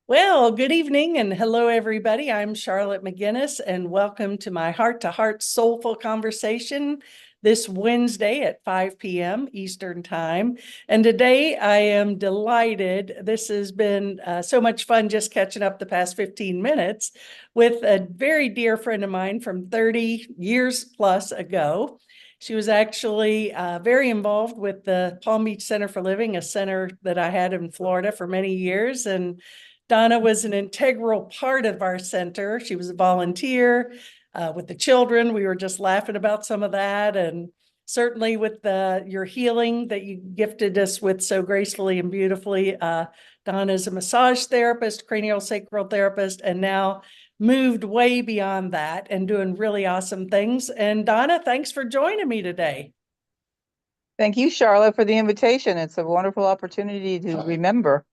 Well, good evening and hello, everybody. I'm Charlotte McGinnis, and welcome to my heart to heart soulful conversation this Wednesday at 5 p.m. Eastern Time. And today I am delighted. This has been so much fun just catching up the past 15 minutes with a very dear friend of mine from 30 years plus ago. She was actually very involved with the Palm Beach Center for Living, a center that I had in Florida for many years. And Donna was an integral part of our center. She was a volunteer with the children. We were just laughing about some of that. And certainly with your healing that you gifted us with so gracefully and beautifully. Donna is a massage therapist, cranial sacral therapist, and now moved way beyond that and doing really awesome things. And Donna, thanks for joining me today. Thank you, Charlotte, for the invitation. It's a wonderful opportunity to remember.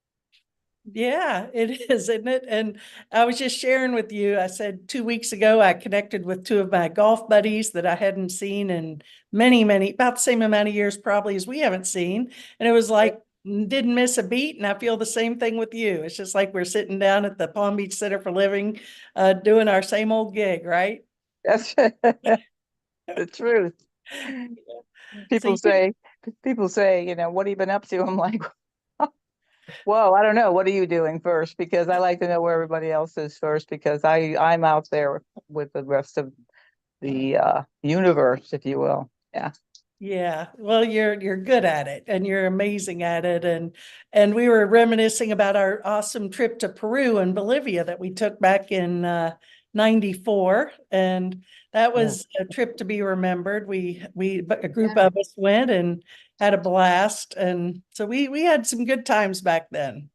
Yeah, it is, isn't it? And I was just sharing with you, I said 2 weeks ago, I connected with two of my golf buddies that I hadn't seen in many, about the same amount of years probably as we haven't seen. And it was like, didn't miss a beat. And I feel the same thing with you. It's just like we're sitting down at the Palm Beach Center for Living, doing our same old gig, right? That's the truth. So People you, say, people say, what have you been up to? I'm like, well, I don't know. What are you doing first? Because I like to know where everybody else is first, because I'm out there with the rest of the universe, if you will. Yeah. Yeah, well, you're good at it and you're amazing at it. And we were reminiscing about our awesome trip to Peru and Bolivia that we took back in 94. And that Yeah. was a trip to be remembered. A group Yeah. of us went and had a blast. And so we had some good times back then.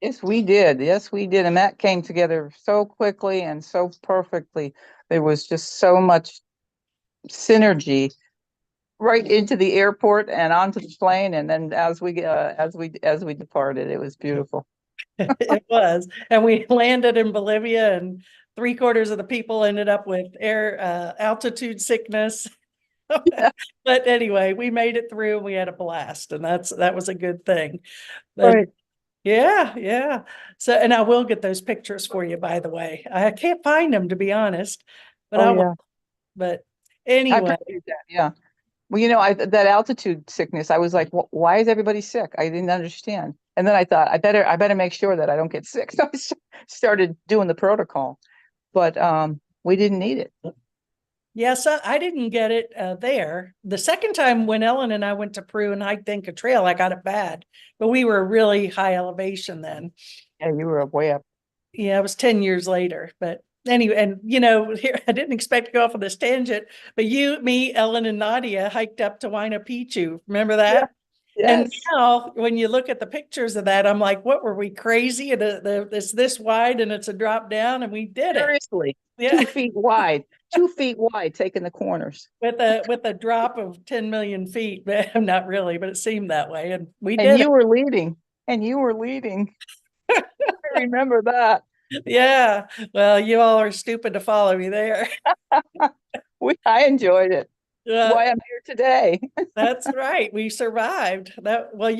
Yes, we did. Yes, we did. And that came together so quickly and so perfectly. There was just so much synergy right into the airport and onto the plane, and then as we departed, it was beautiful. It was. And we landed in Bolivia and three-quarters of the people ended up with air altitude sickness. But anyway, we made it through and we had a blast, and that was a good thing. But Right. yeah, yeah. So, and I will get those pictures for you, by the way. I can't find them to be honest, but Oh I will. yeah, But I anyway, appreciate that. Yeah. Well, that altitude sickness, I was like, why is everybody sick? I didn't understand. And then I thought, I better make sure that I don't get sick. So started doing the protocol, but we didn't need it. yes, I didn't get it there. The second time when Ellen and I went to Peru and hiked Inca Trail, I got it bad, but we were really high elevation then. Yeah, you were way up. Yeah, it was 10 years later. But anyway, and here I didn't expect to go off on this tangent, but you, me, Ellen, and Nadia hiked up to Huayna Picchu. Remember Yeah. that? And Yes. now, when you look at the pictures of that, I'm like, what were we crazy? And it's this wide and it's a drop down, and we did it. Seriously, Yeah, 2 feet wide, 2 feet wide, taking the corners. with a drop of 10 million feet. But not really, but it seemed that way. And we And did it. you were leading. And you were leading. I remember that. Yeah. Well, you all are stupid to follow me there. I enjoyed it. Yeah. Why I'm here today. That's right. We survived that. Well,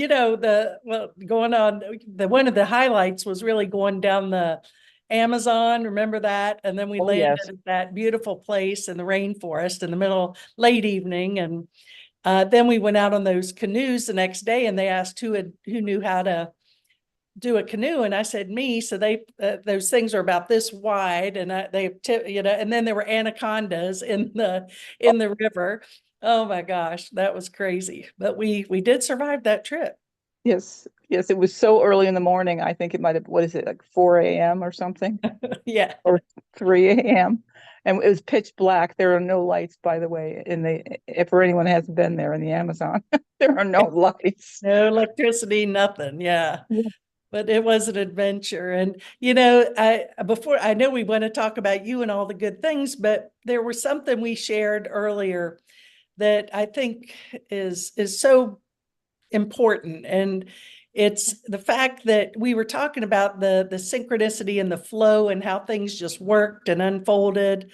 going on one of the highlights was really going down the Amazon. Remember that? And then we Oh landed yes. at that beautiful place in the rainforest in the middle, late evening. And then we went out on those canoes the next day and they asked who knew how to do a canoe. And I said, me. So those things are about this wide and and then there were anacondas in the river. Oh my gosh, that was crazy. But we did survive that trip. Yes. Yes. It was so early in the morning. I think it might have, what is it, like 4 a.m. or something, Yeah. or 3 a.m. And it was pitch black. There are no lights, by the way, if for anyone who hasn't been there in the Amazon, there are no lights. No electricity, nothing. Yeah. Yeah. But it was an adventure. And I know we want to talk about you and all the good things, but there was something we shared earlier that I think is so important. And it's the fact that we were talking about the synchronicity and the flow and how things just worked and unfolded,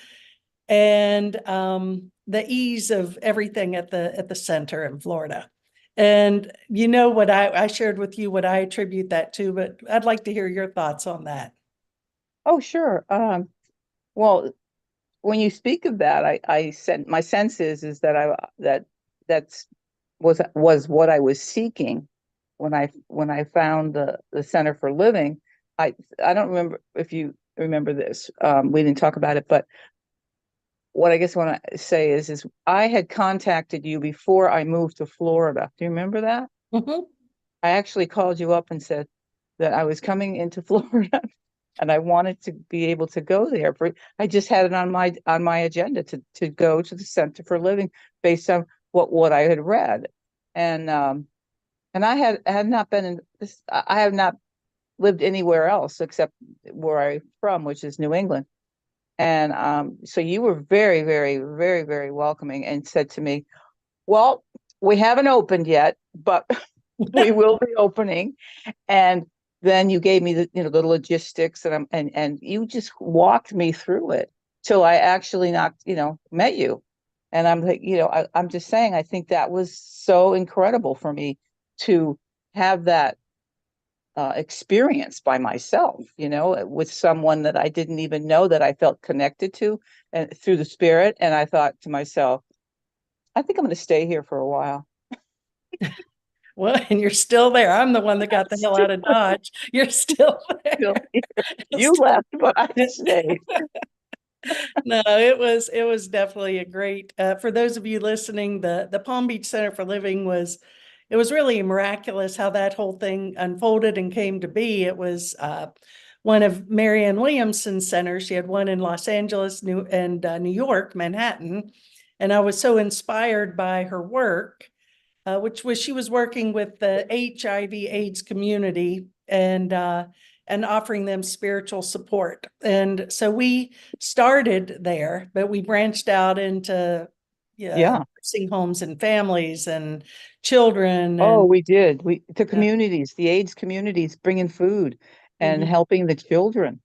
and the ease of everything at the center in Florida. And you know what I shared with you what I attribute that to, but I'd like to hear your thoughts on that. Oh, sure. Well, when you speak of that, I said my sense is that that's was what I was seeking when I found the Center for Living. I don't remember if you remember this. We didn't talk about it, but what I guess want to say is I had contacted you before I moved to Florida. Do you remember that? Mhm. I actually called you up and said that I was coming into Florida and I wanted to be able to go there. I just had it on my agenda to go to the Center for Living based on what I had read. And had not been in this, I have not lived anywhere else except where I'm from, which is New England. And so you were very, very, very, very welcoming and said to me, well, we haven't opened yet, but we will be opening. And then you gave me the logistics and you just walked me through it till I actually met you. And I'm like, I'm just saying, I think that was so incredible for me to have that experience by myself, with someone that I didn't even know that I felt connected to and through the spirit. And I thought to myself, I think I'm going to stay here for a while. Well, and you're still there. I'm the one that got the hell out of Dodge. You're still Still there. here. You left, but I stayed. No, it was definitely a great for those of you listening, the Palm Beach Center for Living was really miraculous how that whole thing unfolded and came to be. It was one of Marianne Williamson's centers. She had one in Los Angeles, New York, Manhattan, and I was so inspired by her work, which was she was working with the HIV/AIDS community and offering them spiritual support. And so we started there, but we branched out into Yeah. nursing homes and families and children Oh, and we did. The uh, communities, the AIDS communities, bringing food and mhm, helping the children,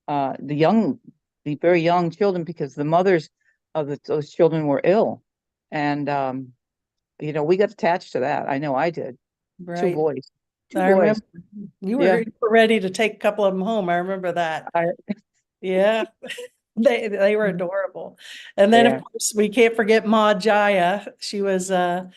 the young, the very young children, because the mothers of those children were ill. And, we got attached to that. I know I did. Two right. boys, two I boys. remember you were, Yeah. you were ready to take a couple of them home. I remember that. I, Yeah. They were adorable. And then of yeah. course we can't forget Ma Jaya. She was a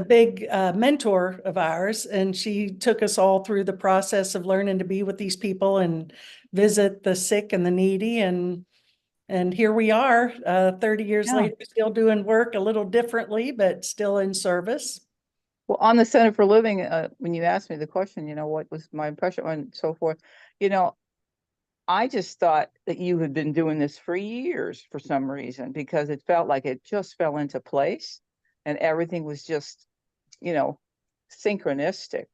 big mentor of ours, and she took us all through the process of learning to be with these people and visit the sick and the needy. And here we are, 30 years Yeah. later, still doing work a little differently, but still in service. Well, on the Center for Living, when you asked me the question, what was my impression and so forth, you know, I just thought that you had been doing this for years for some reason, because it felt like it just fell into place and everything was just, you know, synchronistic.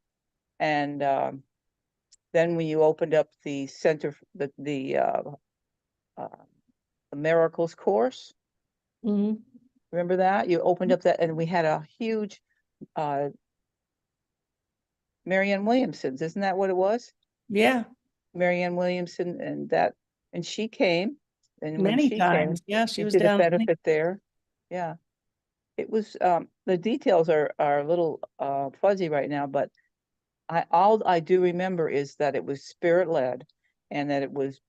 And then when you opened up the center, uh, the miracles course, Mhm. remember that? You opened up that and we had a huge uh, Marianne Williamson's, isn't that what it was? Yeah, Marianne Williamson and she came, and when many she came, times. Yeah, she it was did a down. benefit there. Yeah, it was. The details are a little fuzzy right now, but all I do remember is that it was spirit led, and that it was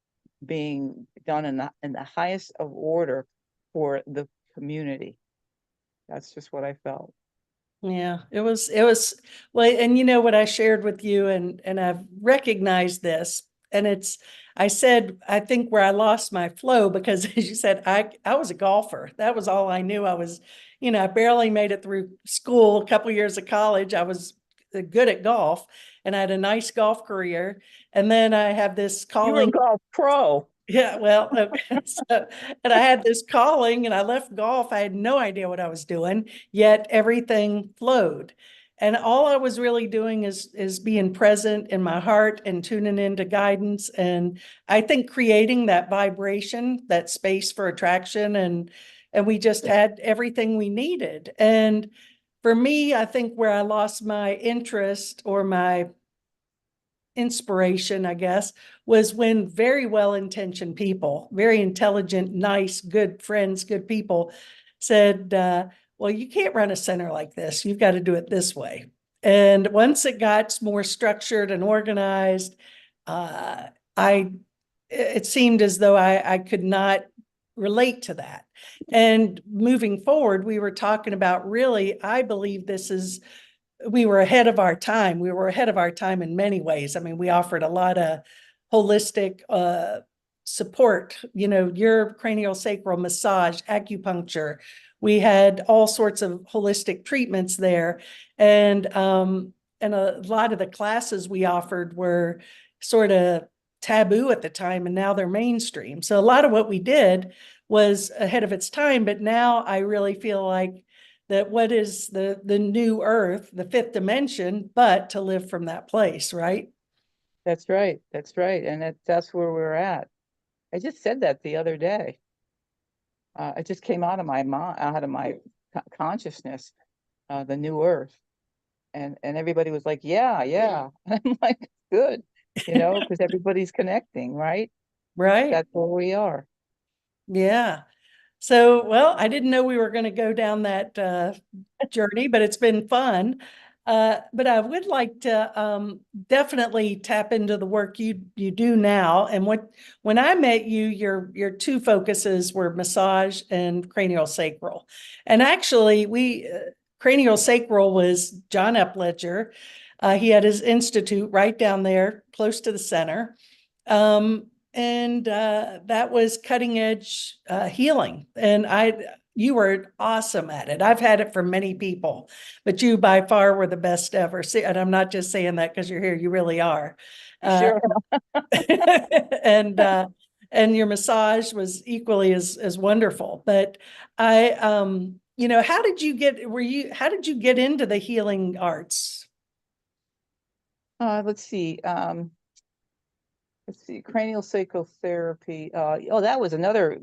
being done in the highest of order for the community. That's just what I felt. Yeah, it was well, and you know what I shared with you, and I've recognized this, and I said I think where I lost my flow because as you said, I was a golfer. That was all I knew. I barely made it through school, a couple years of college. I was good at golf and I had a nice golf career. And then I have this You were a calling. golf pro. Yeah, well, and I had this calling and I left golf. I had no idea what I was doing, yet everything flowed. And all I was really doing is being present in my heart and tuning into guidance. And I think creating that vibration, that space for attraction, and we just had everything we needed. And for me, I think where I lost my interest or my inspiration, I guess, was when very well-intentioned people, very intelligent, nice, good friends, good people said, well, you can't run a center like this. You've got to do it this way. And once it got more structured and organized, uh, I it seemed as though I could not relate to that. And moving forward, we were talking about really, I believe we were ahead of our time. We were ahead of our time in many ways. I mean, we offered a lot of holistic support, your cranial sacral massage, acupuncture. We had all sorts of holistic treatments there. And a lot of the classes we offered were sort of taboo at the time, and now they're mainstream. So a lot of what we did was ahead of its time, but now I really feel like that what is the new earth, the fifth dimension, but to live from that place, right? That's right. That's right. And that's where we're at. I just said that the other day. It just came out of my mind, out of my consciousness, the new earth. And everybody was like, yeah, yeah. And I'm like, good, because everybody's connecting, right? Right. That's where we are. Yeah. So, well, I didn't know we were going to go down that journey, but it's been fun. But I would like to definitely tap into the work you do now. And when I met you, your two focuses were massage and cranial sacral. And actually, we cranial sacral was John Upledger. He had his institute right down there, close to the center. And that was cutting edge healing. And you were awesome at it. I've had it for many people, but you by far were the best ever. And I'm not just saying that because you're here, you really are. Sure. And and your massage was equally as wonderful. But how did you how did you get into the healing arts? Let's see. Let's see, cranial sacral therapy. That was another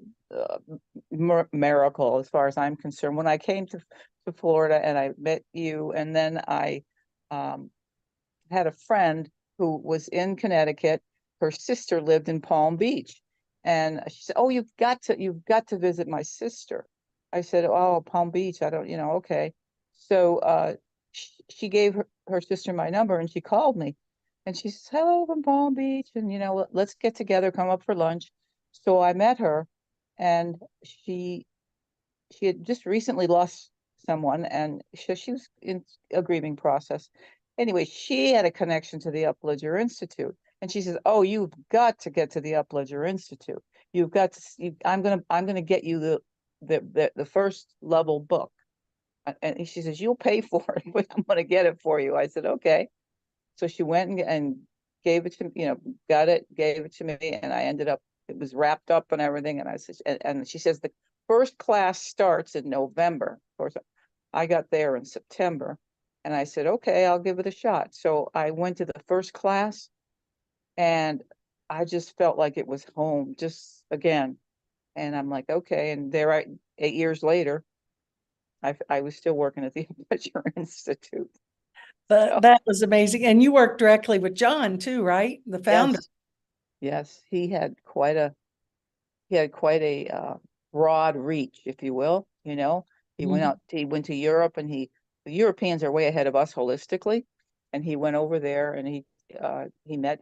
miracle as far as I'm concerned. When I came to Florida and I met you, and then I had a friend who was in Connecticut. Her sister lived in Palm Beach, and she said, "Oh, you've got to visit my sister." I said, "Oh, Palm Beach. I don't, okay." So she gave her sister my number, and she called me. And she says, "Hello from Palm Beach, and let's get together, come up for lunch." So I met her, and she had just recently lost someone, and she was in a grieving process. Anyway, she had a connection to the Upledger Institute, and she says, "Oh, you've got to get to the Upledger Institute. You've got to. I'm gonna get you the first level book." And she says, "You'll pay for it, but I'm gonna get it for you." I said, "Okay." So she went and gave it to got it, gave it to me, and I ended up, it was wrapped up and everything. And I said, and she says the first class starts in November. Of course, I got there in September, and I said, "Okay, I'll give it a shot." So I went to the first class, and I just felt like it was home, just again. And I'm like, okay. And 8 years later, I was still working at the Pleasure Institute. But So that was amazing. And you worked directly with John too, right? The founder. yes, yes, he had quite a broad reach, if you will. Mhm. He went to Europe, and the Europeans are way ahead of us holistically, and he went over there, and he met.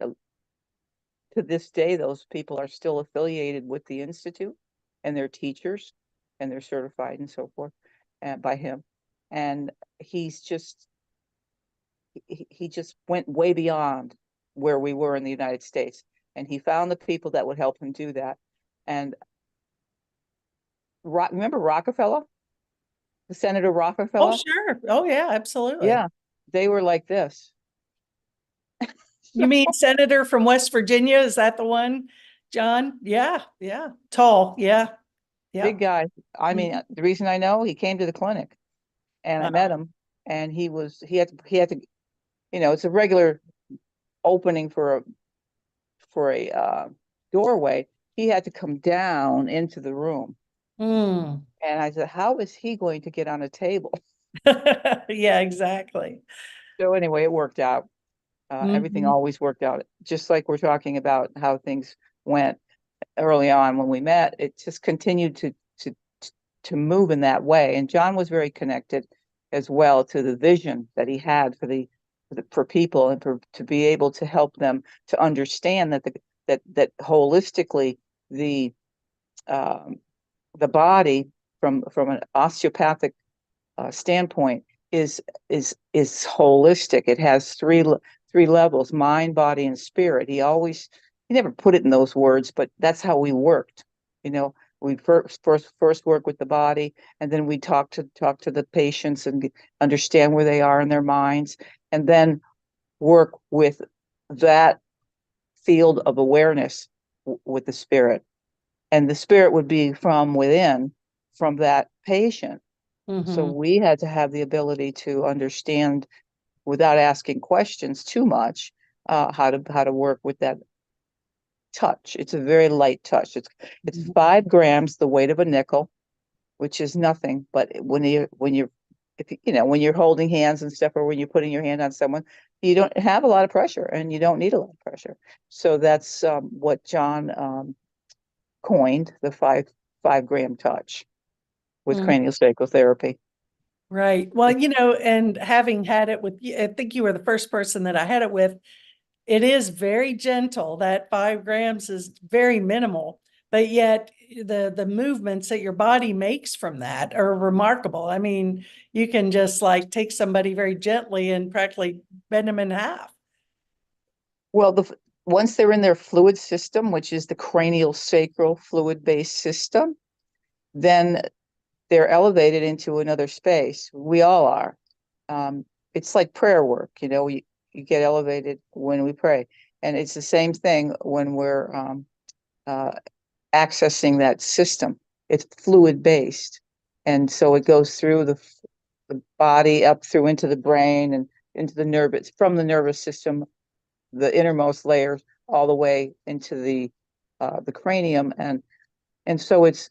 To this day, those people are still affiliated with the institute, and they're teachers, and they're certified and so forth, by him. And he just went way beyond where we were in the United States, and he found the people that would help him do that. And remember Rockefeller, the Senator Oh, Rockefeller? sure. Oh, yeah, absolutely. Yeah, they were like this. You mean Senator from West Virginia? Is that the one, John? Yeah, yeah. Tall. Yeah, yeah. Big guy. I mean, Mhm. the reason I know, he came to the clinic, and I met him, and he had to, it's a regular opening for a doorway. He had to come down into the room, Mm. and I said, "How is he going to get on a table?" Yeah, exactly. So anyway, it worked out. Everything Mhm. always worked out. Just like we're talking about how things went early on when we met, it just continued to move in that way. And John was very connected as well to the vision that he had for people, and to be able to help them to understand that holistically the body from an osteopathic standpoint is holistic. It has three levels: mind, body, and spirit. He never put it in those words, but that's how we worked. You know, we first work with the body, and then we talk to the patients and understand where they are in their minds, and then work with that field of awareness with the spirit. And the spirit would be from within, from that patient. So we had to have the ability to understand, without asking questions too much, how to work with that touch. It's a very light touch. It's 5 grams, the weight of a nickel, which is nothing. But when you're when you're holding hands and stuff, or when you're putting your hand on someone, you don't have a lot of pressure, and you don't need a lot of pressure. So that's what John coined, the 5 gram touch with craniosacral therapy. Right. Well, and having had it with you, I think you were the first person that I had it with. It is very gentle. That 5 grams is very minimal, but yet the movements that your body makes from that are remarkable. I mean, you can just like take somebody very gently and practically bend them in half. Well, once they're in their fluid system, which is the craniosacral fluid-based system, then they're elevated into another space. We all are. It's like prayer work, you get elevated when we pray. And it's the same thing when we're accessing that system. It's fluid-based. And so it goes through the body, up through into the brain, and into the nervous, from the nervous system, the innermost layers, all the way into the cranium. And so it's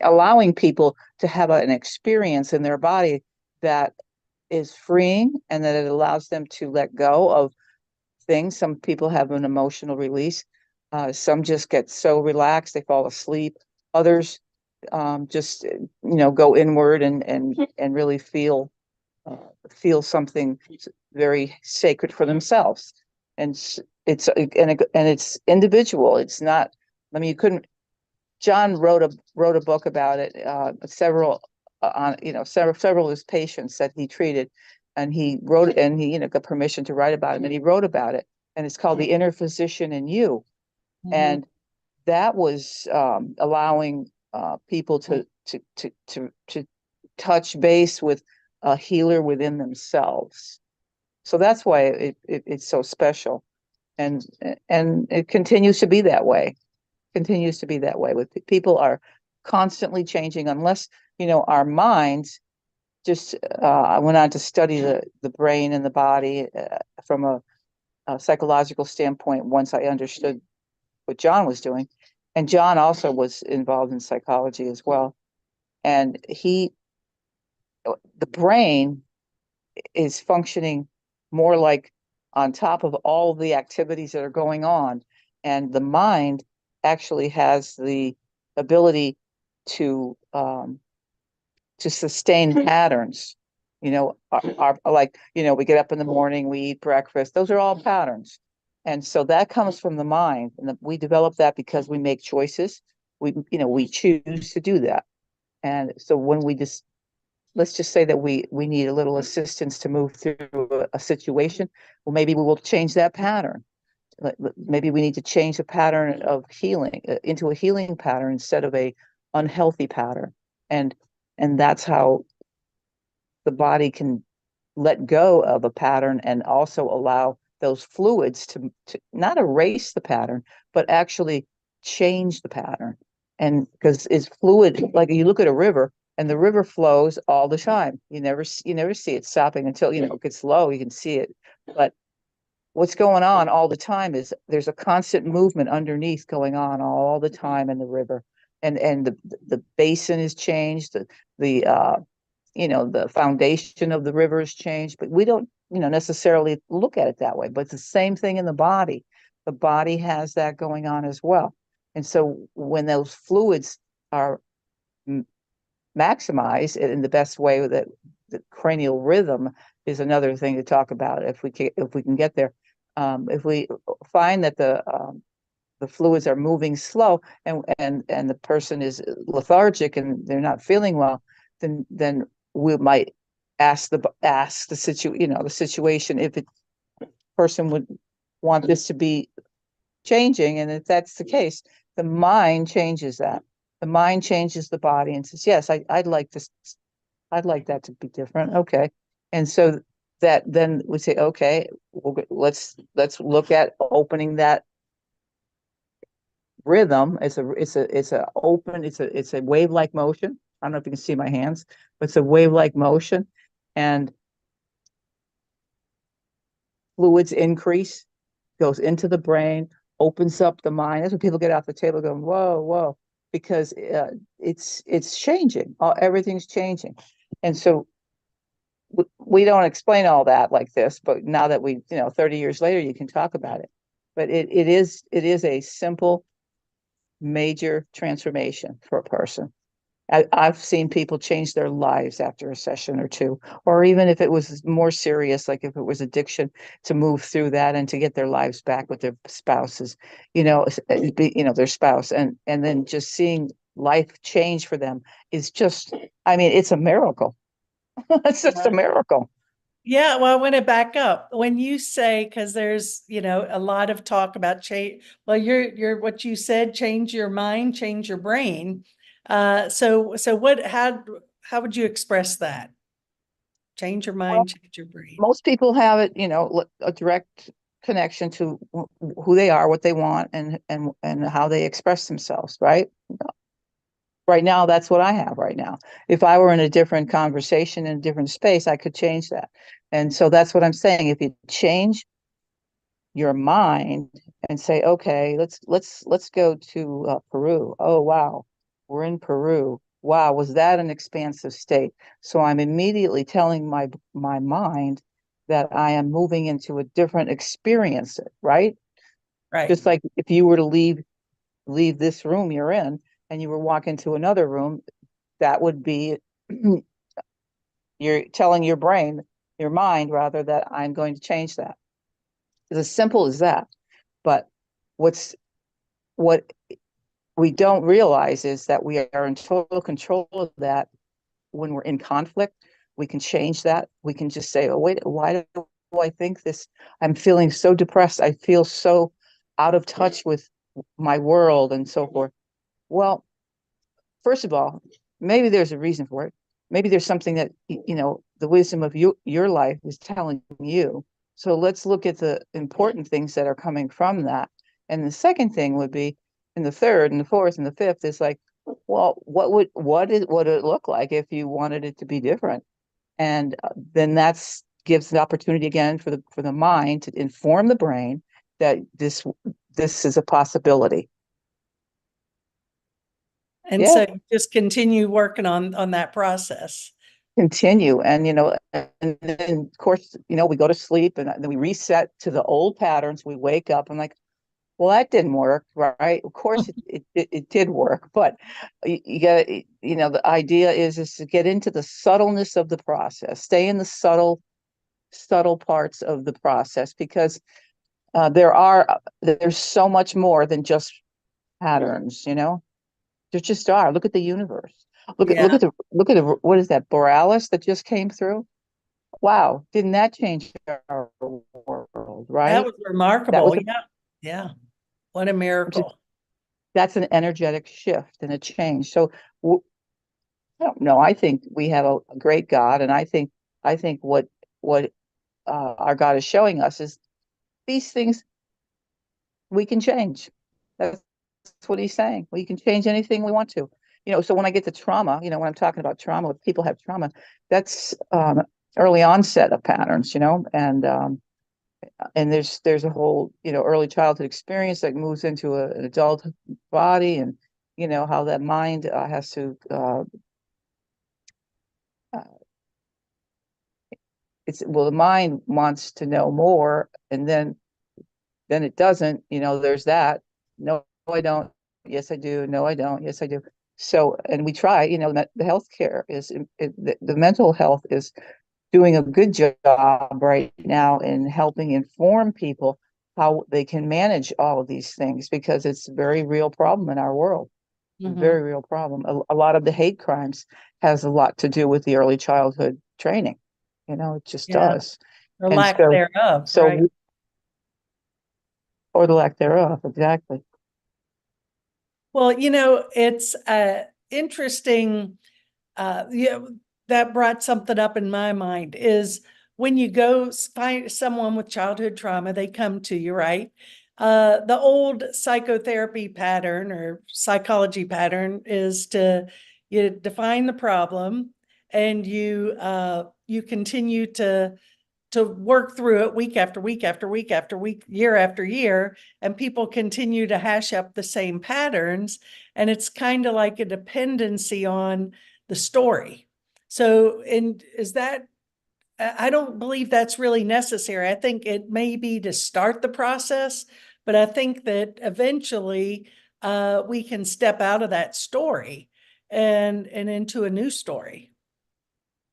allowing people to have an experience in their body that is freeing, and that it allows them to let go of things. Some people have an emotional release. Some just get so relaxed they fall asleep. Others just go inward and really feel something very sacred for themselves. And it's individual. It's not. I mean, you couldn't. John wrote a book about it. Several of his patients that he treated, and he wrote it, and he got permission to write about it, and he wrote about it, and it's called The Inner Physician in You. And that was allowing people to touch base with a healer within themselves. So that's why it's so special, and it continues to be that way. With people are constantly changing, unless our minds just. I went on to study the brain and the body from a psychological standpoint once I understood what John was doing, and John also was involved in psychology as well. And the brain is functioning more like on top of all the activities that are going on, and the mind actually has the ability to sustain patterns. Like we get up in the morning, we eat breakfast. Those are all patterns, and so that comes from the mind, and we develop that because we make choices. We choose to do that, and so when let's just say that we need a little assistance to move through a situation. Well, maybe we will change that pattern. Maybe we need to change the pattern of healing into a healing pattern instead of a unhealthy pattern. And that's how the body can let go of a pattern, and also allow those fluids to not erase the pattern, but actually change the pattern. And because it's fluid, like you look at a river, and the river flows all the time. You never see it stopping until it gets low. You can see it, but what's going on all the time is there's a constant movement underneath going on all the time in the river, and the basin is changed, the foundation of the river is changed, but we don't necessarily look at it that way. But it's the same thing in the body. The body has that going on as well, And so when those fluids are maximized in the best way, that the cranial rhythm is another thing to talk about if we can get there. If we find that the fluids are moving slow, and the person is lethargic and they're not feeling well, then we might ask the situation if the person would want this to be changing. And if that's the case, the mind changes that. The mind changes the body and says, yes, I'd like this. I'd like that to be different. Okay. And so that then we say, okay, let's look at opening that rhythm. It's a wave-like motion. I don't know if you can see my hands, but it's a wave-like motion, and fluids increase, goes into the brain, opens up the mind. That's when people get off the table going, whoa, whoa, because it's changing. Everything's changing. And so we don't explain all that like this, but now that 30 years later, you can talk about it. But it is a simple, major transformation for a person. I've seen people change their lives after a session or two, or even if it was more serious, like if it was addiction, to move through that and to get their lives back with their spouses, their spouse, and then just seeing life change for them is just, I mean, it's a miracle. It's just a miracle. Yeah, well, I want to back up. When you say, because there's, a lot of talk about change. Well, you're what you said, change your mind, change your brain. So how would you express that? Change your Well, mind, change your brain. most people have it, a direct connection to who they are, what they want, and how they express themselves, right? Right now, that's what I have right now. If I were in a different conversation, in a different space, I could change that. And so that's what I'm saying. If you change your mind and say, okay, let's go to Peru. Oh, wow, we're in Peru. Wow, was that an expansive state? So I'm immediately telling my mind that I am moving into a different experience, right? Right. Just like if you were to leave this room you're in and you were walking to another room, that would be you're telling your mind rather, that I'm going to change that. It's as simple as that. But what we don't realize is that we are in total control of that. When we're in conflict, we can change that. We can just say, oh, wait, why do I think this? I'm feeling so depressed. I feel so out of touch with my world and so forth. Well, first of all, maybe there's a reason for it. Maybe there's something that, the wisdom of your life is telling you. So let's look at the important things that are coming from that. And the second thing would be, and the third and the fourth and the fifth is like, well, what would it look like if you wanted it to be different? And then that's gives the opportunity again for the mind to inform the brain that this is a possibility. And Yeah. so just continue working on that process. Continue. And and then of course, we go to sleep and then we reset to the old patterns. We wake up and like, well, that didn't work, right? Of course it did work, but you got the idea is to get into the subtleness of the process, stay in the subtle parts of the process, because there's so much more than just patterns. There just are. Look at the universe. Yeah, Look at the what is that, Borealis that just came through? Wow, didn't that change our world, that right? was That remarkable. was Yeah. Yeah. What a just miracle. that's an energetic shift and a change. So I don't know. I think we have a great God, and I think what our God is showing us is these things we can change. That's what He's saying. We can change anything we want to. So when I get to trauma, when I'm talking about trauma, if people have trauma, that's early onset of patterns, and there's a whole early childhood experience that moves into an adult body, and how that mind has to uh, the mind wants to know more, and then it doesn't. There's that. No, I don't. Yes, I do. No, I don't. Yes, I do. So, and we try, the healthcare is, the mental health is doing a good job right now in helping inform people how they can manage all of these things because it's a very real problem in our world. A Mhm. very real problem. A lot of the hate crimes has a lot to do with the early childhood training. It just Yeah, does. or And lack so, thereof, right? so, or the lack thereof, exactly. Well, it's interesting. Yeah, that brought something up in my mind is when you go find someone with childhood trauma, they come to you, right? The old psychotherapy pattern or psychology pattern is to you define the problem and you continue to work through it week after week after week after week, year after year, and people continue to hash up the same patterns. And it's kind of like a dependency on the story. So, and is that, I don't believe that's really necessary. I think it may be to start the process, but I think that eventually we can step out of that story and into a new story.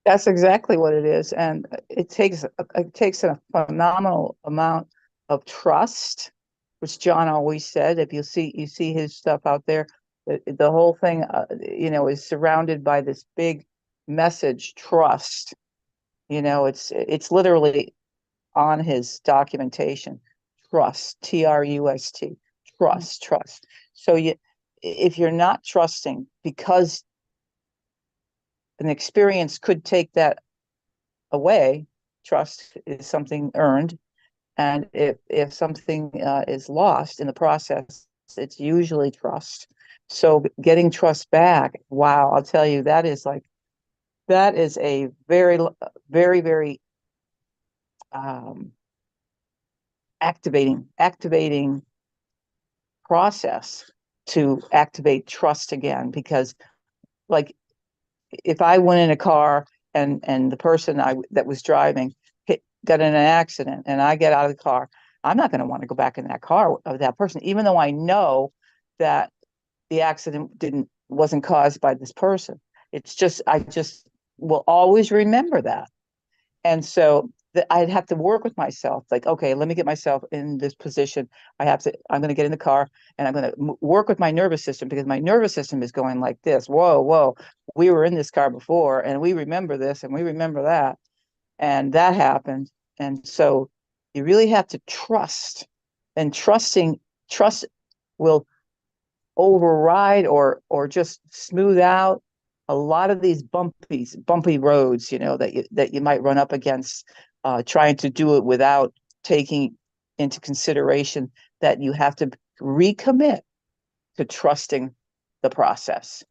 That's exactly what it is. And it takes a phenomenal amount of trust, which John always said. If you see his stuff out there, the whole thing, is surrounded by this big message, trust. It's literally on his documentation, trust, trust, trust. So if you're not trusting, because an experience could take that away. Trust is something earned, and if something is lost in the process, it's usually trust. So getting trust back, wow, I'll tell you, that is a very, very, very um, activating process to activate trust again. Because, like, if I went in a car and the person that was driving got in an accident and I get out of the car, I'm not going to want to go back in that car of that person, even though I know that the accident wasn't caused by this person. It's just I just will always remember that. And so I'd have to work with myself, like, okay, let me get myself in this position. I'm going to get in the car and I'm going to work with my nervous system, because my nervous system is going like this. Whoa, whoa, we were in this car before and we remember this and we remember that. And that happened. And so you really have to trust, and trust will override or just smooth out a lot of these bumpy roads, that you might run up against, trying to do it without taking into consideration that you have to recommit to trusting the process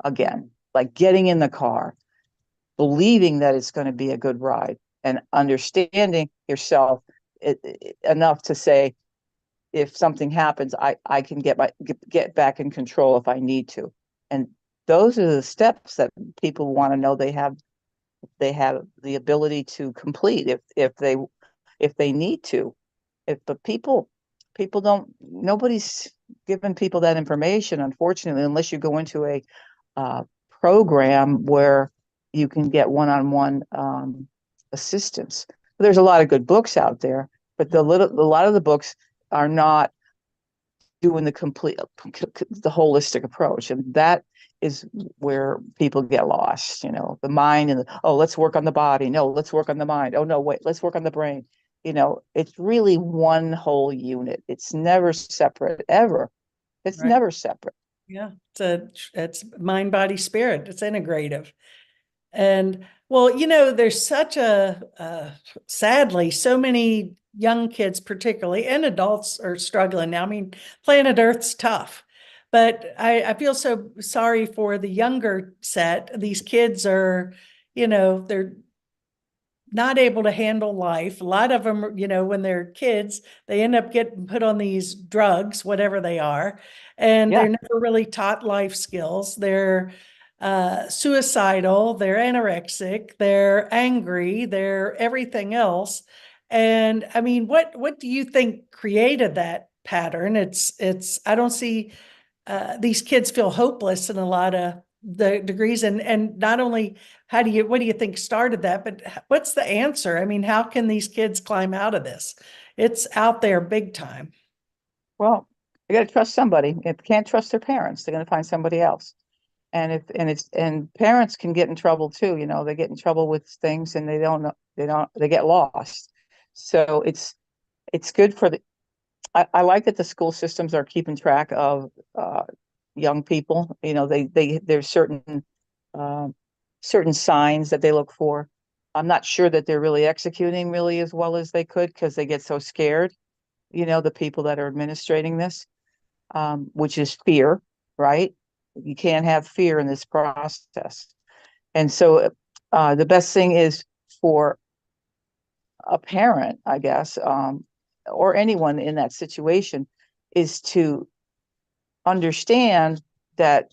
again, like getting in the car, believing that it's going to be a good ride, and understanding yourself enough to say, if something happens, I can get back in control if I need to. And those are the steps that people want to know they have the ability to complete if they need to. But people don't, nobody's giving people that information, unfortunately, unless you go into a uh, program where you can get one-on-one assistance. There's a lot of good books out there, but a lot of the books are not doing the holistic approach, and that is where people get lost. The mind and let's work on the body. No, let's work on the mind. Oh no, wait, let's work on the brain. It's really one whole unit. It's never separate, ever. It's Right. never separate. Yeah. It's mind, body, spirit. It's integrative. And well, there's such sadly, so many young kids, particularly, and adults are struggling now. I mean, planet Earth's tough, but I feel so sorry for the younger set. These kids are, they're not able to handle life. A lot of them, when they're kids, they end up getting put on these drugs, whatever they are, and Yeah. they're never really taught life skills. They're suicidal, they're anorexic, they're angry, they're everything else. And I mean, what do you think created that pattern? It's I don't see these kids feel hopeless in a lot of the degrees. And not only what do you think started that, but what's the answer? I mean, how can these kids climb out of this? It's out there big time. Well, they got to trust somebody. If they can't trust their parents, they're going to find somebody else. And parents can get in trouble too. They get in trouble with things and they don't know, they get lost. So it's good for I like that the school systems are keeping track of young people. There's um, certain signs that they look for. I'm not sure that they're really executing really as well as they could because they get so scared. The people that are administrating this, which is fear, right? You can't have fear in this process. And so the best thing is for a parent, I guess, or anyone in that situation, is to understand that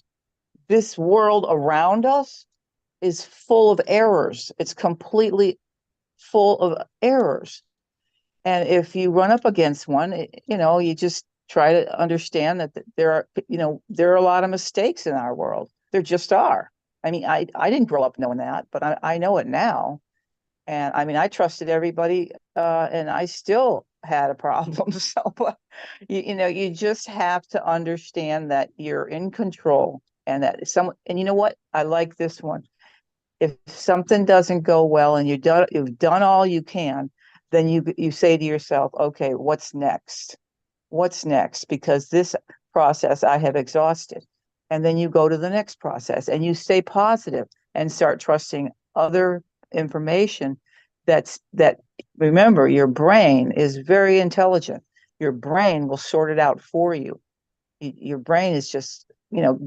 this world around us is full of errors. It's completely full of errors. And if you run up against one, you just try to understand that there are a lot of mistakes in our world. There just are. I mean, I didn't grow up knowing that, but I know it now. And I mean, I trusted everybody, and I still had a problem. So, you just have to understand that you're in control and and you know what? I like this one. If something doesn't go well and you've done all you can, then you say to yourself, okay, what's next? What's next? Because this process I have exhausted. And then you go to the next process and you stay positive and start trusting other information that remember, your brain is very intelligent. Your brain will sort it out for you. Your brain is just,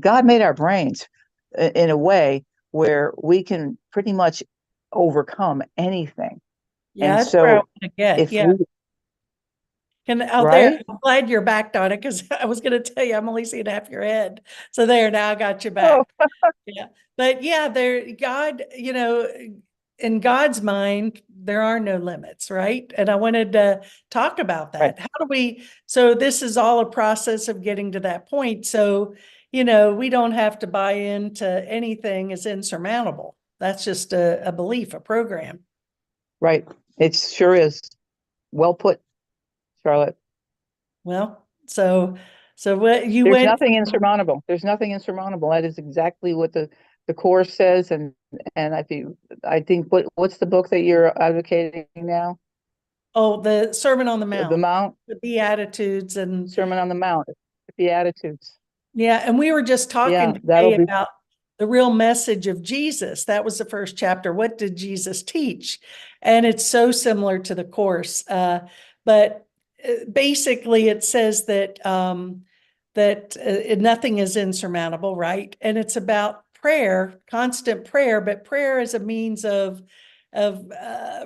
God made our brains in a way where we can pretty much overcome anything. Yeah, And that's where I so want to get. if Yeah. we, And out there, right? I'm glad you're back, Donna, because I was going to tell you I'm only seeing half your head. So there, now I got you Oh, back. Yeah. But yeah, God, in God's mind, there are no limits, right? And I wanted to talk about right, that. So this is all a process of getting to that point. So, we don't have to buy into anything as insurmountable. That's just a belief, a program. right. It sure is. Well put, Charlotte. Well, so what you There's went nothing from, insurmountable. There's nothing insurmountable. That is exactly what the course says. And I think what's the book that you're advocating now? the Sermon on the The Mount, Mount, the Beatitudes, and Sermon on the Mount, the Beatitudes. yeah, and we were just talking Yeah, that'll today be about the real message of Jesus. That was the first chapter. What did Jesus teach? And it's so similar to the course. But basically, it says that nothing is insurmountable, right? And it's about prayer, constant prayer, but prayer is a means of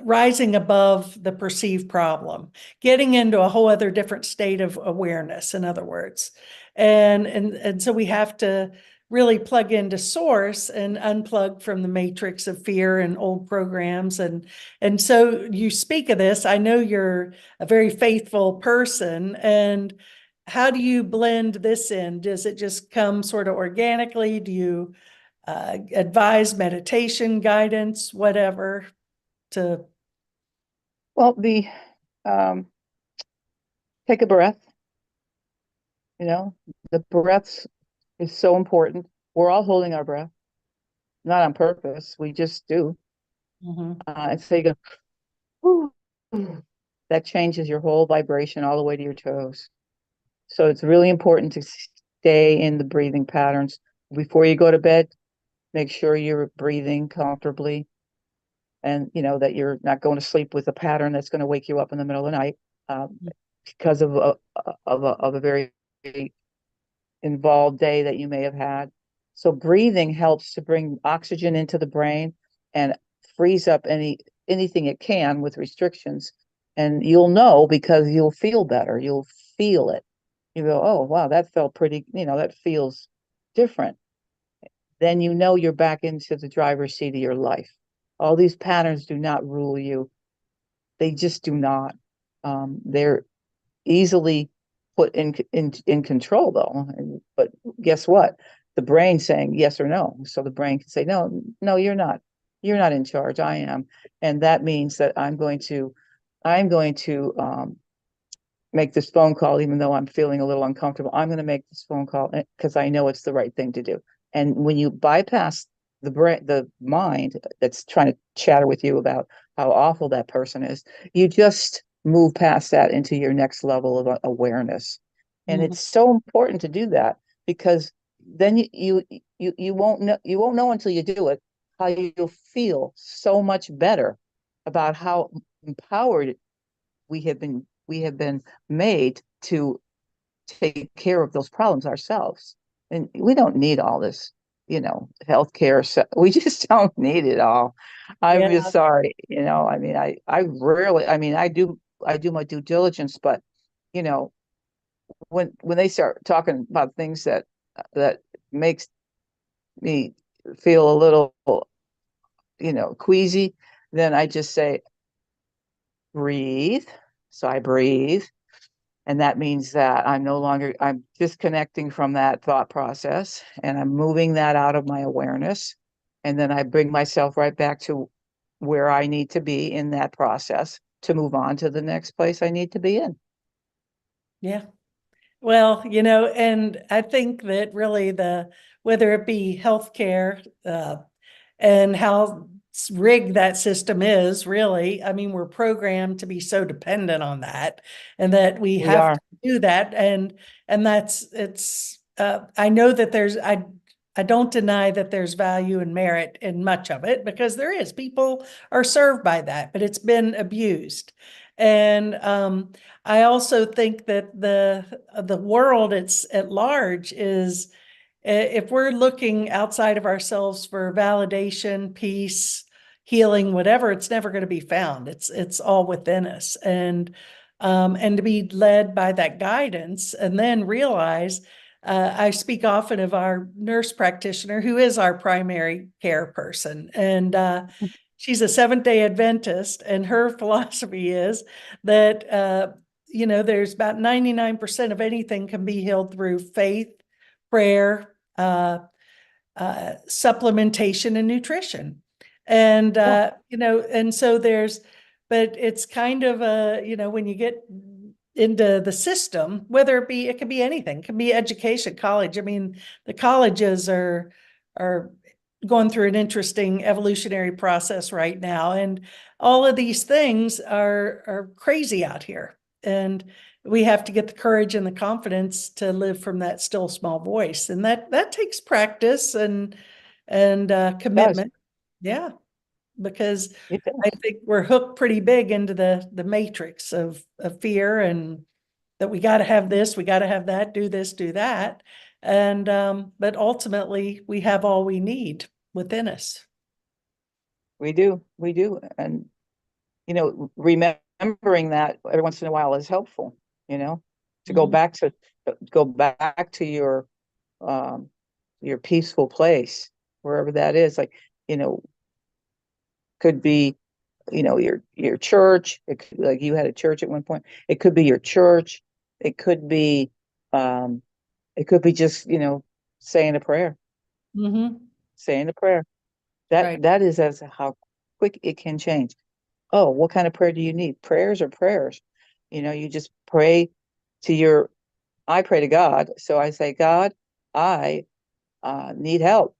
rising above the perceived problem, getting into a whole other different state of awareness, in other words. And so we have to really plug into source and unplug from the matrix of fear and old programs. And so you speak of this. I know you're a very faithful person. And how do you blend this in? Does it just come sort of organically? Do you advise meditation, guidance, whatever to? well, um, take a breath, you know, the breaths is so important. We're all holding our breath, not on purpose. We just do. Mhm. And so you go, "Whew." That changes your whole vibration all the way to your toes. So it's really important to stay in the breathing patterns. Before you go to bed, make sure you're breathing comfortably and that you're not going to sleep with a pattern that's going to wake you up in the middle of the night, because of a very involved day that you may have had. So breathing helps to bring oxygen into the brain and frees up anything it can with restrictions. And you'll know because you'll feel better. You'll feel it. You go, oh wow, that felt pretty, that feels different. Then you're back into the driver's seat of your life. All these patterns do not rule you. They just do not. They're easily put in control though. But guess what? The brain saying yes or no. So the brain can say, no, no, you're not. You're not in charge. I am. And that means that I'm going to make this phone call, even though I'm feeling a little uncomfortable. I'm going to make this phone call because I know it's the right thing to do. And when you bypass the mind that's trying to chatter with you about how awful that person is, you just move past that into your next level of awareness. And Mhm. it's so important to do that, because then you won't know until you do it how you'll feel so much better about how empowered we have been made to take care of those problems ourselves. And we don't need all this, healthcare. So we just don't need it all. I'm Yeah, just sorry. I mean, I rarely, I mean, I do my due diligence, but you know, when they start talking about things that makes me feel a little, queasy, then I just say, breathe. So I breathe. And that means that I'm disconnecting from that thought process and I'm moving that out of my awareness. And then I bring myself right back to where I need to be in that process to move on to the next place I need to be in. yeah. Well, and I think that really whether it be healthcare, and how rigged that system is, really, I mean, we're programmed to be so dependent on that, and that we We have to are. do that. And I know that I don't deny that there's value and merit in much of it, because there is. People are served by that, but it's been abused. And I also think that the world it's at large is, if we're looking outside of ourselves for validation, peace, healing, whatever, it's never going to be found. It's all within us. And to be led by that guidance, and then realize, I speak often of our nurse practitioner, who is our primary care person. And she's a Seventh-day Adventist, and her philosophy is that, there's about 99% of anything can be healed through faith, prayer, supplementation, and nutrition. And, Yeah. and so but it's kind of when you get into the system, it could be anything, it could be education, college. I mean, the colleges are going through an interesting evolutionary process right now. And all of these things are crazy out here. And we have to get the courage and the confidence to live from that still small voice. And that takes practice and It does. commitment. Yeah, because It I does. think we're hooked pretty big into the matrix of fear, and that we got to have this, we got to have that, do this, do that. And but ultimately we have all we need within us. We do. We do. And, remembering that every once in a while is helpful, you know, to Mhm. go back to um, your peaceful place, wherever that is. Like, you know, could be, your church. It could, like you had a church at one point. It could be your church. It could be, um, it could be just, saying a prayer, Mhm. saying a prayer. That Right. that is as how quick it can change. Oh, what kind of prayer do you need? Prayers or prayers? You just pray to your. I pray to God, so I say, God, I need help,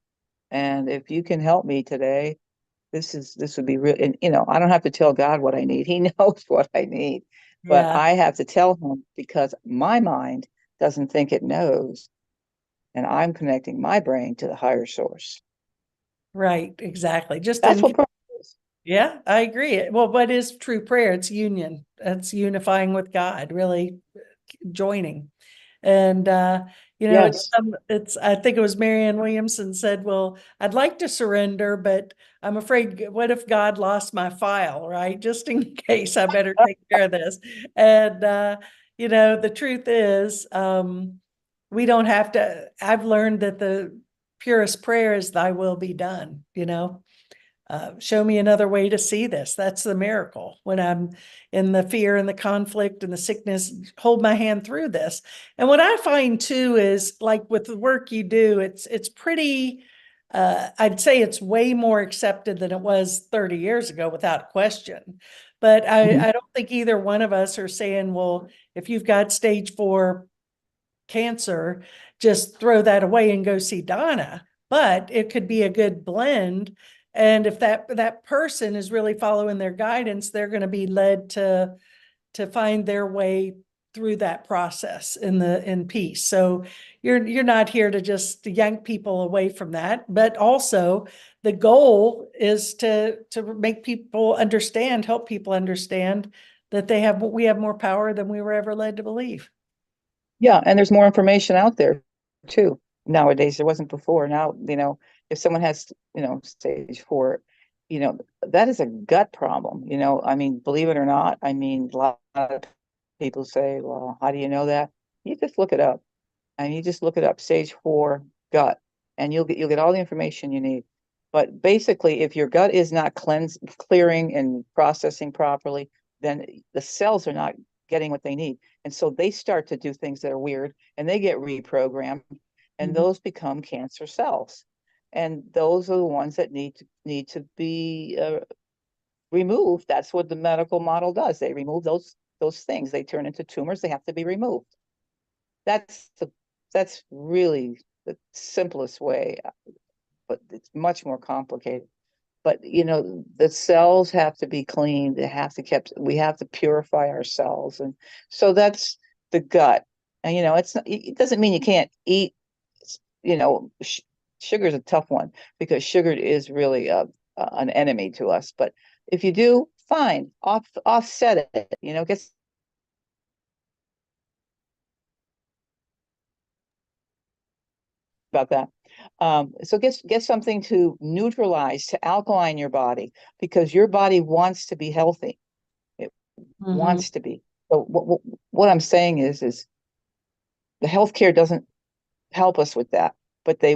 and if you can help me today, this would be real. And I don't have to tell God what I need. He knows what I need, but Yeah. I have to tell him because my mind doesn't think it knows, and I'm connecting my brain to the higher source. Right. Exactly. Just That's in. what prayer is. Yeah, I agree. Well, what is true prayer? It's union. It's unifying with God, really joining. And Yes. it's I think it was Marianne Williamson said, "Well, I'd like to surrender, but I'm afraid, what if God lost my file, right? Just in case, I better take care of this." And the truth is, we don't have to. I've learned that the purest prayer is "Thy will be done." show me another way to see this. That's the miracle. When I'm in the fear and the conflict and the sickness, hold my hand through this. And what I find too is, like with the work you do, it's pretty, I'd say it's way more accepted than it was 30 years ago, without question. But Mhm. I don't think either one of us are saying, well, if you've got stage 4 cancer, just throw that away and go see Donna. But it could be a good blend. And if that person is really following their guidance, they're going to be led to find their way through that process in peace. So you're not here to just yank people away from that, but also the goal is to make people understand, help people understand that we have more power than we were ever led to believe. Yeah, and there's more information out there too. Nowadays, there wasn't before. Now, if someone has, stage 4, that is a gut problem. I mean, believe it or not, I mean, a lot of people say, well, how do you know that? You just look it up, and you just look it up, stage 4 gut, and you'll get all the information you need. But basically, if your gut is not clearing and processing properly, then the cells are not getting what they need. And so they start to do things that are weird, and they get reprogrammed, and those become cancer cells. And those are the ones that need to be removed. That's what the medical model does. They remove those things. They turn into tumors. They have to be removed. That's really the simplest way, but it's much more complicated. But the cells have to be cleaned. We have to purify our cells. And so that's the gut. And it doesn't mean you can't eat, sugar is a tough one, because sugar is really an enemy to us. But if you do, fine, offset it, get about that. So get something to neutralize, to alkaline your body, because your body wants to be healthy. It wants to be. So what I'm saying is the healthcare doesn't help us with that, but they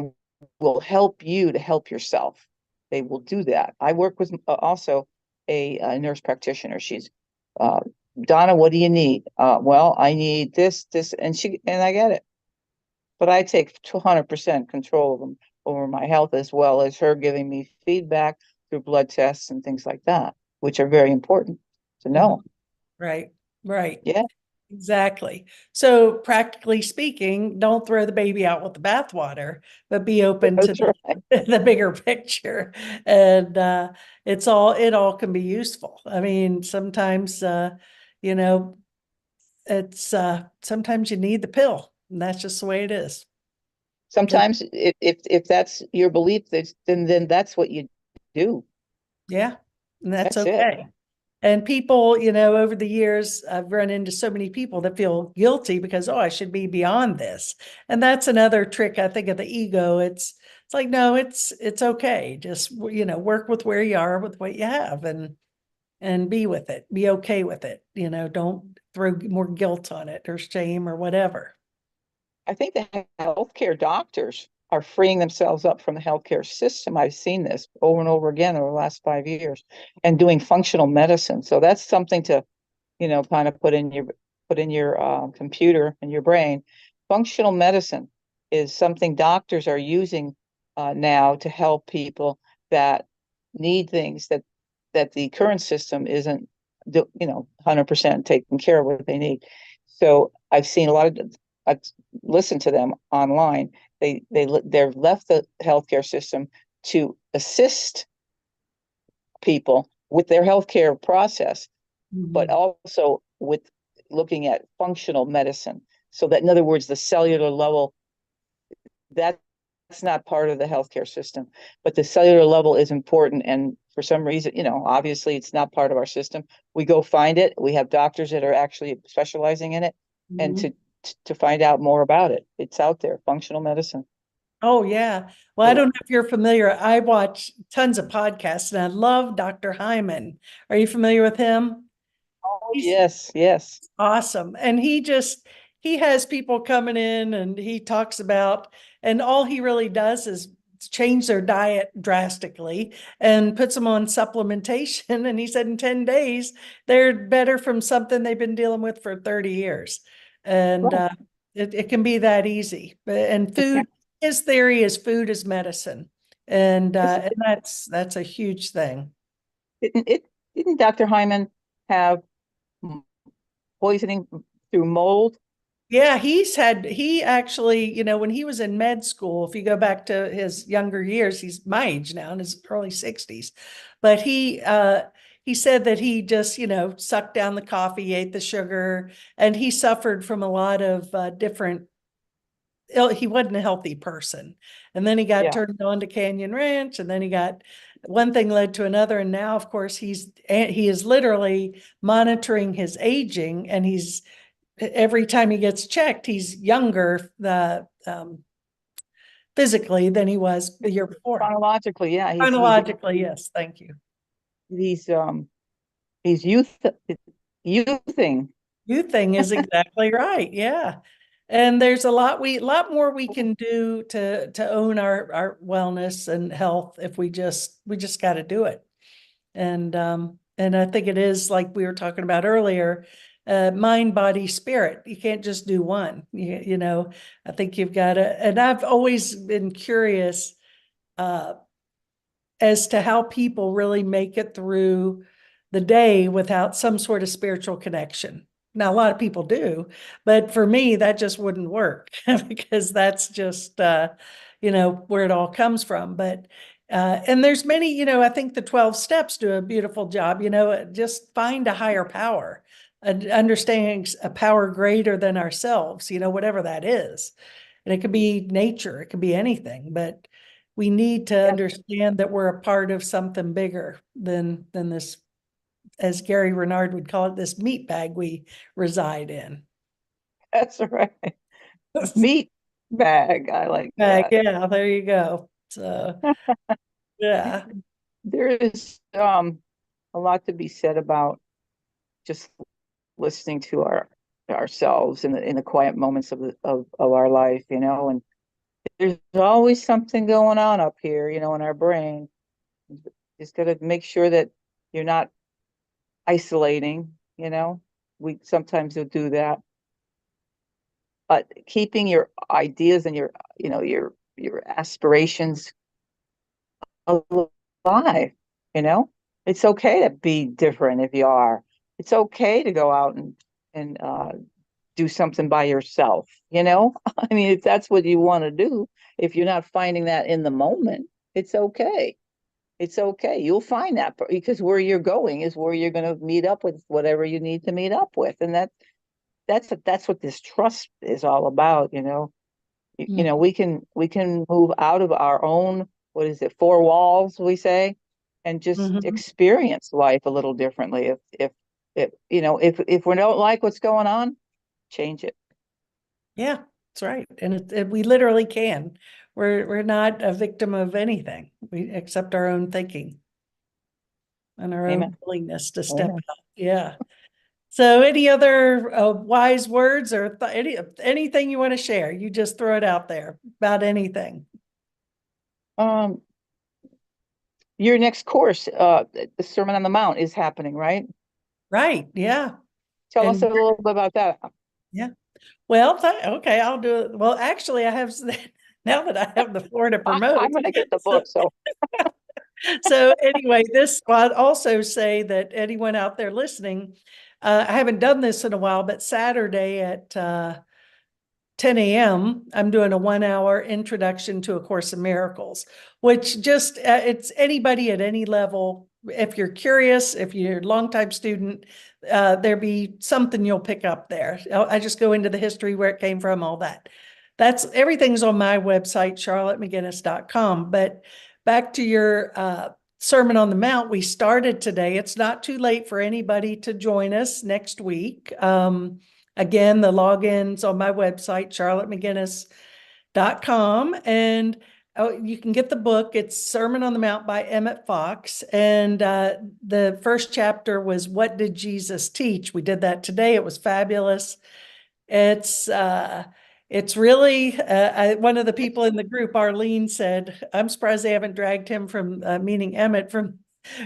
will help you to help yourself. They will do that. I work with also a nurse practitioner. She's Donna, what do you need? Well, I need this, and I get it. But I take 200% control over my health, as well as her giving me feedback through blood tests and things like that, which are very important to know. Right, right. Yeah, Exactly. So practically speaking, don't throw the baby out with the bathwater, but be open to that's right. the bigger picture. And it all can be useful. I mean, sometimes you know, it's sometimes you need the pill, and that's just the way it is. It- Sometimes if that's your belief, then that's what you do. yeah, and that's That's it. okay. And people, over the years, I've run into so many people that feel guilty because, oh, I should be beyond this. And that's another trick, I think, of the ego. It's like, no, it's okay. Just, work with where you are with what you have, and be with it. Be okay with it. Don't throw more guilt on it or shame or whatever. I think the healthcare doctors are freeing themselves up from the healthcare system. I've seen this over and over again over the last 5 years, and doing functional medicine. So that's something to, kind of put in your computer and your brain. Functional medicine is something doctors are using now to help people that need things that the current system isn't, 100% taking care of what they need. So I've seen I've listened to them online. They've left the healthcare system to assist people with their healthcare process, but also with looking at functional medicine. So that, in other words, the cellular level, that's not part of the healthcare system, but the cellular level is important. And for some reason, obviously it's not part of our system. We go find it. We have doctors that are actually specializing in it, and Mhm. to find out more about it. It's out there, functional medicine. Oh, yeah. Well, I don't know if you're familiar. I watch tons of podcasts and I love Dr. Hyman. Are you familiar with him? Oh, He's yes, yes. awesome. And he has people coming in and he talks about, and all he really does is change their diet drastically and puts them on supplementation. And he said in 10 days, they're better from something they've been dealing with for 30 years. And Right. it can be that easy. And It food, can- his theory is food is medicine. Isn't And that's a huge thing. didn't Dr. Hyman have m- poisoning through mold? Yeah, he actually, when he was in med school, if you go back to his younger years, he's my age now in his early 60s. But he said that he just, sucked down the coffee, ate the sugar, and he suffered from a lot of different he wasn't a healthy person. And then he got Yeah, turned on to Canyon Ranch, and then he got one thing led to another. And now, of course, he is literally monitoring his aging, and he's every time he gets checked, he's younger physically than he was the year before. chronologically, yeah, Chronologically, yes, thank you. he's he's youthing. You thing is exactly right. Yeah. And there's a lot more we can do to own our wellness and health if we just got to do it. And I think it is like we were talking about earlier, mind, body, spirit. You can't just do one. I think you've got to, and I've always been curious uh as to how people really make it through the day without some sort of spiritual connection. Now, a lot of people do, but for me, that just wouldn't work because that's just, where it all comes from. But, and there's many, I think the 12 steps do a beautiful job, just find a higher power, understanding a power greater than ourselves, whatever that is. And it could be nature, it could be anything, but we need to Yes, understand that we're a part of something bigger than this, as Gary Renard would call it, this meat bag we reside in. that's right. Meat bag. I like Bag, that. yeah, there you go. So yeah. There is a lot to be said about just listening to ourselves in the quiet moments of our life, and there's always something going on up here, in our brain. Just got to make sure that you're not isolating, we sometimes will do that, but keeping your ideas and your aspirations alive, you know it's okay to be different. If you are, it's okay to go out and do something by yourself. I mean, if that's what you want to do, if you're not finding that in the moment, it's okay. It's okay. You'll find that, because where you're going is where you're going to meet up with whatever you need to meet up with. And that's what this trust is all about. We can move out of our own, what is it, four walls, we say, and just Mhm. experience life a little differently. If we don't like what's going on, change it. Yeah, that's right. And we literally can. We're not a victim of anything. We accept our own thinking and our own Amen. willingness to step Amen. out. Yeah. So any other wise words or anything you want to share? You just throw it out there about anything. um your next course, the Sermon on the Mount, is happening, right? Right. Yeah. Tell us a And little bit about that. yeah. Well, okay, I'll do it. Well, actually, I have now that I have the floor to promote. I'm gonna get the So, book, so so anyway, I'll also say that anyone out there listening, I haven't done this in a while, but Saturday at 10 a.m., I'm doing a 1 hour introduction to A Course in Miracles, which just, it's anybody at any level. If you're curious, if you're a longtime student, there be something you'll pick up there. I just go into the history, where it came from, all that. Everything's on my website, charlottemcginnis.com. But back to your Sermon on the Mount, we started today. It's not too late for anybody to join us next week. Again, the login's on my website, charlottemcginnis.com. And you can get the book. It's Sermon on the Mount by Emmett Fox. And the first chapter was, What Did Jesus Teach? We did that today. It was fabulous. It's it's really, one of the people in the group, Arlene, said, I'm surprised they haven't dragged him from, meaning Emmett, from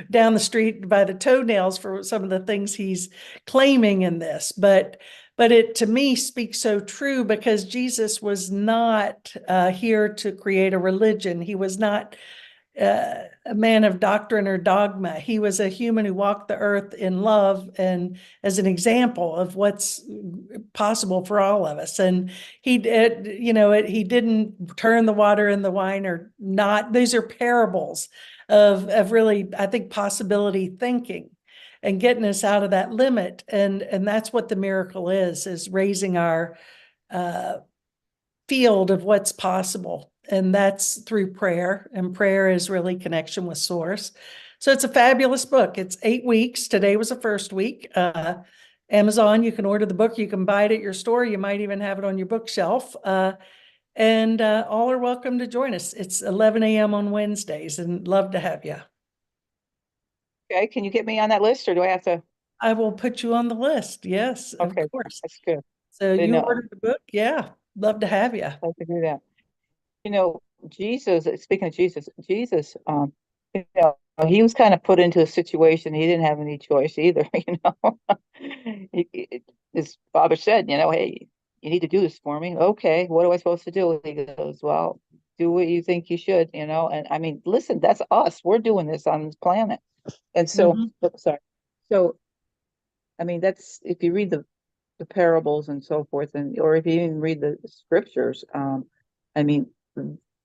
down the street by the toenails for some of the things he's claiming in this. But it to me speaks so true, because Jesus was not here to create a religion. He was not a man of doctrine or dogma. He was a human who walked the earth in love and as an example of what's possible for all of us. And he did, he didn't turn the water in the wine or not. These are parables of really, I think, possibility thinking and getting us out of that limit. And that's what the miracle is raising our field of what's possible. And that's through prayer. And prayer is really connection with source. So it's a fabulous book. It's 8 weeks. Today was the first week. Amazon, you can order the book. You can buy it at your store. You might even have it on your bookshelf. And all are welcome to join us. It's 11 a.m. on Wednesdays, and love to have you. Okay, can you get me on that list, or do I have to? I will put you on the list. Yes, of Okay, course. that's good. So Didn't you know. ordered the book? Yeah, love to have you. I could do that. Jesus, speaking of Jesus, he was kind of put into a situation. He didn't have any choice either, His father said, hey, you need to do this for me. Okay, what am I supposed to do? He goes, well, do what you think you should, and I mean, listen, that's us. We're doing this on this planet. And so, Mhm. sorry. So, I mean, that's, if you read the parables and so forth, or if you even read the scriptures, I mean,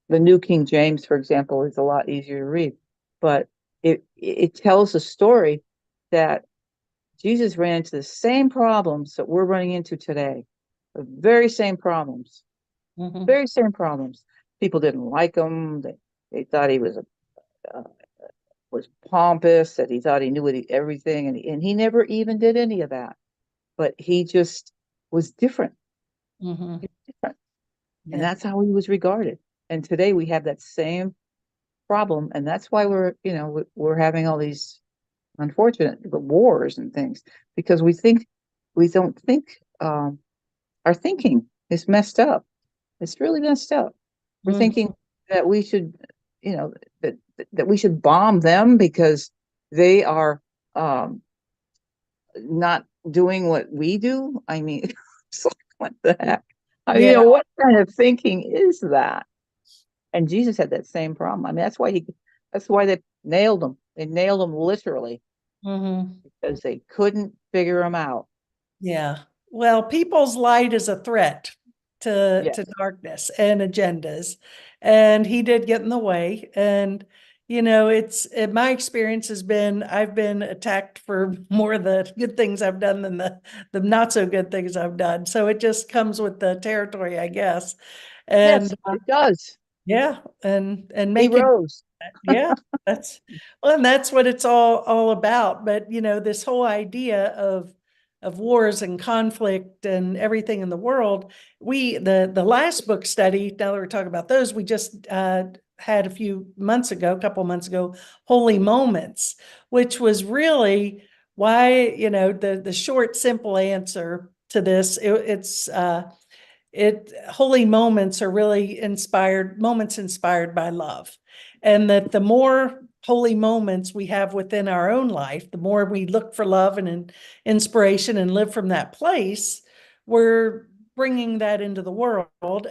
the New King James, for example, is a lot easier to read, but it tells a story that Jesus ran into the same problems that we're running into today, the very same problems, Mhm. very same problems. People didn't like him. They thought he was pompous, that he thought he knew everything, and he never even did any of that. But he just was different. Mhm. Different. And Yeah. that's how he was regarded. And today we have that same problem, and that's why we're having all these unfortunate wars and things, because we don't think, our thinking is messed up. It's really messed up. We're Mhm. thinking that we should, you know, that we should bomb them because they are, not doing what we do. I mean, it's like, what the heck? Yeah. What kind of thinking is that? And Jesus had that same problem. I mean, that's why they nailed him. They nailed him literally, Mhm. because they couldn't figure him out. Yeah. Well, people's light is a threat to Yes. darkness and agendas. And he did get in the way. And, my experience has been, I've been attacked for more of the good things I've done than the not so good things I've done. So it just comes with the territory, I guess. Yes, And it does. yeah, and He making rose. yeah, that's well, and that's what it's all about. But this whole idea of wars and conflict and everything in the world, the last book study, now that we're talking about those, we just had a couple months ago, Holy Moments, which was really why, the short, simple answer to this, holy moments are really moments inspired by love. And that the more holy moments we have within our own life, the more we look for love and inspiration and live from that place, we're bringing that into the world.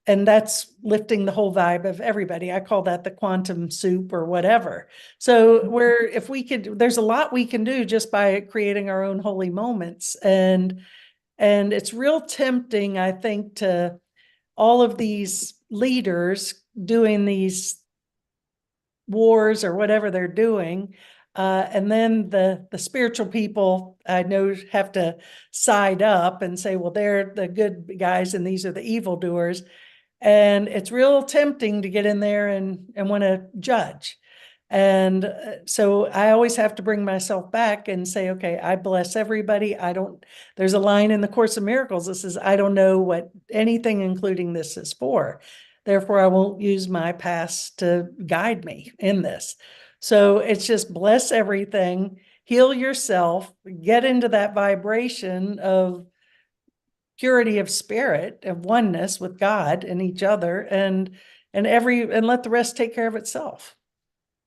And that's lifting the whole vibe of everybody. I call that the quantum soup or whatever. So if we could, there's a lot we can do just by creating our own holy moments. And it's real tempting, I think, to all of these leaders doing these wars or whatever they're doing. And then the spiritual people I know have to side up and say, well, they're the good guys and these are the evildoers. And it's real tempting to get in there and want to judge. And so I always have to bring myself back and say, okay, I bless everybody. There's a line in the Course of Miracles that says, I don't know what anything, including this, is for. Therefore, I won't use my past to guide me in this. So it's just bless everything, heal yourself, get into that vibration of purity of spirit, of oneness with God and each other, and let the rest take care of itself.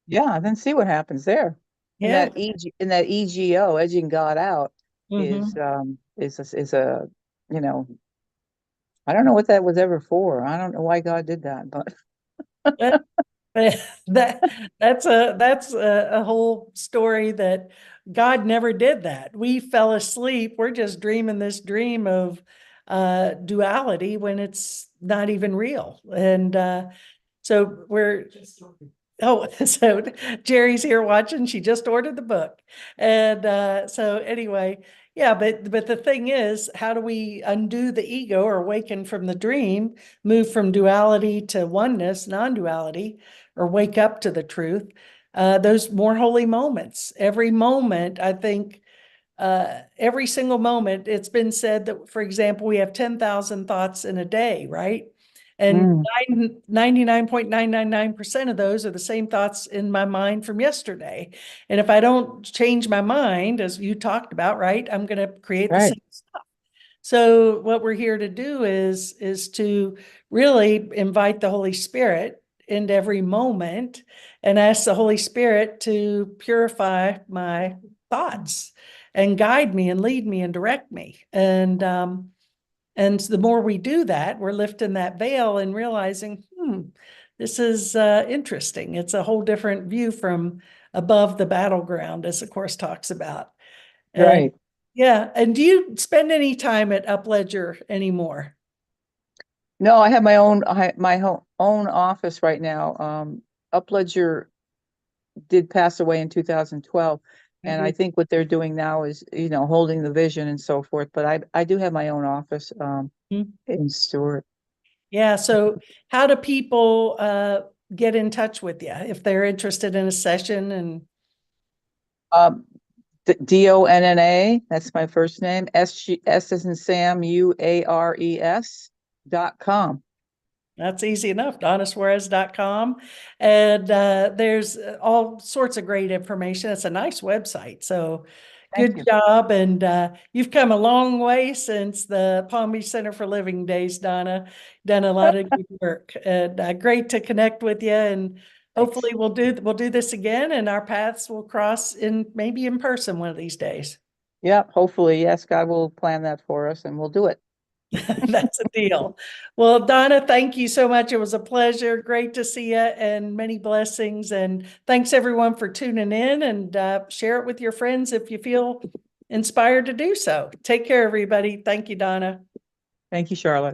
Yeah, then see what happens there. And Yeah. in that EGO, edging God out, is Mhm. you know, I don't know what that was ever for. I don't know why God did that, but That that that's a whole story that God never did that. We fell asleep. We're just dreaming this dream of duality when it's not even real. And so we're Oh, so Jerry's here watching. She just ordered the book. And so anyway, yeah, but the thing is, how do we undo the ego or awaken from the dream, move from duality to oneness, non-duality, or wake up to the truth? Those more holy moments. Every moment, I think, every single moment, it's been said that, for example, we have 10,000 thoughts in a day, right? And mm, 99.999% of those are the same thoughts in my mind from yesterday. And if I don't change my mind, as you talked about, right, I'm going to create the right, same stuff. So what we're here to do is to really invite the Holy Spirit into every moment and ask the Holy Spirit to purify my thoughts and guide me and lead me and direct me. And the more we do that, we're lifting that veil and realizing, this is interesting. It's a whole different view from above the battleground, as the Course talks about. And right. yeah, and do you spend any time at Upledger anymore? No, I have my own own office right now. Upledger did pass away in 2012, and I Mhm. think what they're doing now is, holding the vision and so forth. But I do have my own office in Stewart. Yeah, so how do people get in touch with you if they're interested in a session? And Um, Donna, that's my first name. S as in Sam, UARES.com. that's easy enough, DonnaSuares.com. And there's all sorts of great information. It's a nice website. So Thank good you. job. And you've come a long way since the Palm Beach Center for Living days, Donna. Done a lot of good work. And great to connect with you. And Thanks. hopefully we'll do this again and our paths will cross maybe in person one of these days. Yep, hopefully, yes, God will plan that for us and we'll do it. That's a deal. Well, Donna, thank you so much. It was a pleasure. Great to see you and many blessings. And thanks everyone for tuning in and share it with your friends if you feel inspired to do so. Take care, everybody. Thank you, Donna. Thank you, Charlotte.